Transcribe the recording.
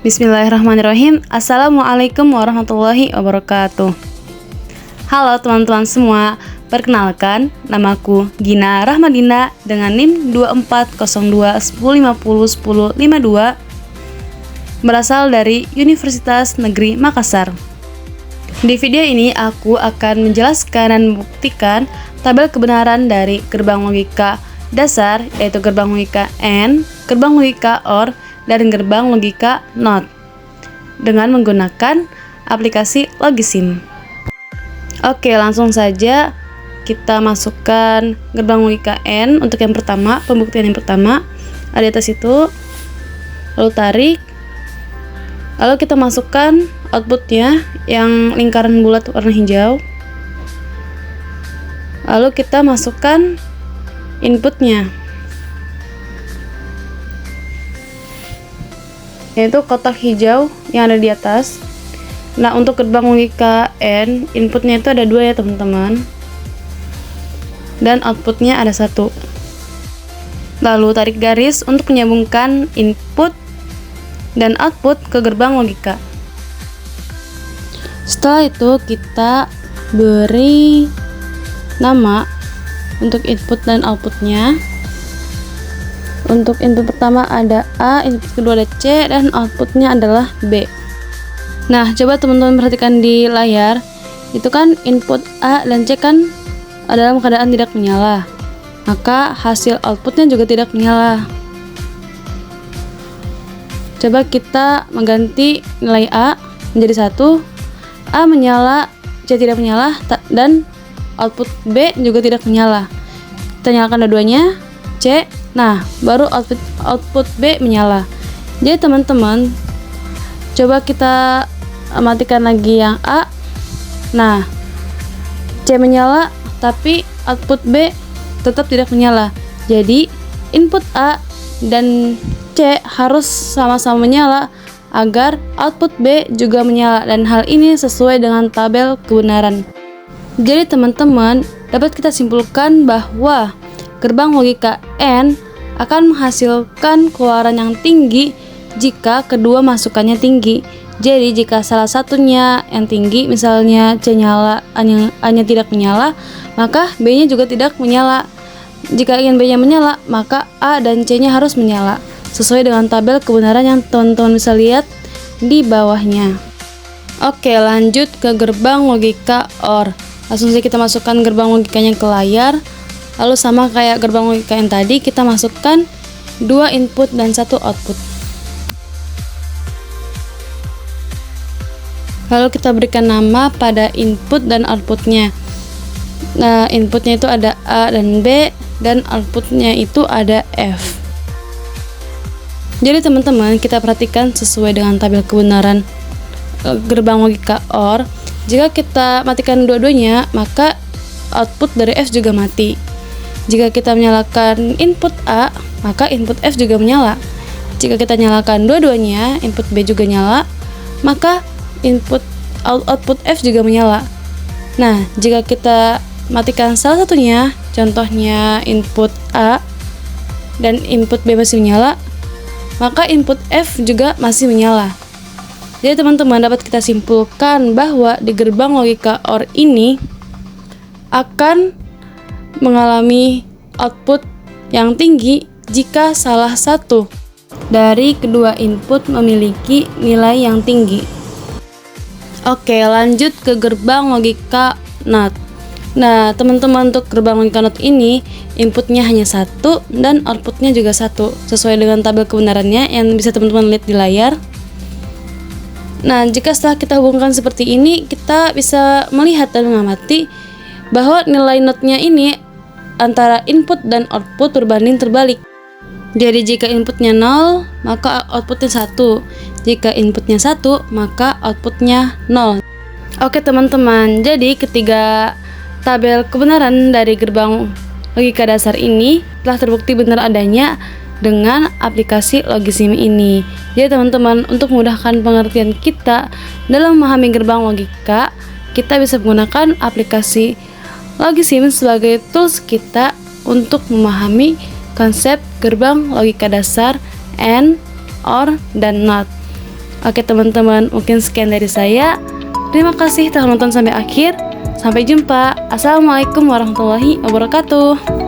Bismillahirrahmanirrahim. Assalamualaikum warahmatullahi wabarakatuh. Halo teman-teman semua, perkenalkan namaku Gina Rahmadina dengan NIM 240210501052, berasal dari Universitas Negeri Makassar. Di video ini aku akan menjelaskan dan membuktikan tabel kebenaran dari gerbang logika dasar, yaitu gerbang logika AND, gerbang logika OR, dan gerbang logika NOT dengan menggunakan aplikasi Logisim. Oke, langsung saja kita masukkan gerbang logika AND. Untuk yang pertama, pembuktian yang pertama ada di atas itu, lalu tarik, lalu kita masukkan outputnya yang lingkaran bulat warna hijau, lalu kita masukkan inputnya, yaitu kotak hijau yang ada di atas. Nah, untuk gerbang logika AND, inputnya itu ada 2 ya teman-teman, dan outputnya ada 1. Lalu tarik garis untuk menyambungkan input dan output ke gerbang logika. Setelah itu kita beri nama untuk input dan outputnya. Untuk input pertama ada A, input kedua ada C, dan outputnya adalah B. Nah, coba teman-teman perhatikan di layar. Itu kan input A dan C kan dalam keadaan tidak menyala, maka hasil outputnya juga tidak menyala. Coba kita mengganti nilai A menjadi 1, A menyala, C tidak menyala, dan output B juga tidak menyala. Kita nyalakan dua-duanya, C. Nah, baru output B menyala. Jadi teman-teman, coba kita matikan lagi yang A. Nah, C menyala, tapi output B tetap tidak menyala. Jadi, input A dan C harus sama-sama menyala agar output B juga menyala, dan hal ini sesuai dengan tabel kebenaran. Jadi teman-teman, dapat kita simpulkan bahwa gerbang logika AND akan menghasilkan keluaran yang tinggi jika kedua masukannya tinggi. Jadi jika salah satunya yang tinggi, misalnya C nyala, A-nya tidak menyala, maka B-nya juga tidak menyala. Jika ingin B-nya menyala, maka A dan C-nya harus menyala, sesuai dengan tabel kebenaran yang teman-teman bisa lihat di bawahnya. Oke, lanjut ke gerbang logika OR. Langsung saja kita masukkan gerbang logikanya ke layar. Lalu sama kayak gerbang logika yang tadi, kita masukkan 2 input dan 1 output. Lalu kita berikan nama pada input dan outputnya. Nah, inputnya itu ada A dan B, dan outputnya itu ada F. Jadi teman-teman, kita perhatikan sesuai dengan tabel kebenaran gerbang logika OR. Jika kita matikan dua-duanya, maka output dari F juga mati. Jika kita menyalakan input A, maka input F juga menyala. Jika kita nyalakan dua-duanya, input B juga nyala, maka output F juga menyala. Nah, jika kita matikan salah satunya, contohnya input A dan input B masih menyala, maka input F juga masih menyala. Jadi teman-teman, dapat kita simpulkan bahwa di gerbang logika OR ini akan mengalami output yang tinggi jika salah satu dari kedua input memiliki nilai yang tinggi. Oke, lanjut ke gerbang logika NOT. Nah, teman-teman, untuk gerbang logika NOT ini inputnya hanya 1 dan outputnya juga 1, sesuai dengan tabel kebenarannya yang bisa teman-teman lihat di layar. Nah, jika setelah kita hubungkan seperti ini, kita bisa melihat dan mengamati bahwa nilai NOT-nya ini antara input dan output berbanding terbalik. Jadi jika inputnya 0, maka outputnya 1. Jika inputnya 1, maka outputnya 0. Oke teman-teman, jadi ketiga tabel kebenaran dari gerbang logika dasar ini telah terbukti benar adanya dengan aplikasi Logisim ini. Jadi teman-teman, untuk memudahkan pengertian kita dalam memahami gerbang logika, kita bisa menggunakan aplikasi Logisim sebagai tools kita untuk memahami konsep gerbang logika dasar AND, OR, dan NOT. Oke teman-teman, mungkin sekian dari saya. Terima kasih telah menonton sampai akhir. Sampai jumpa. Assalamualaikum warahmatullahi wabarakatuh.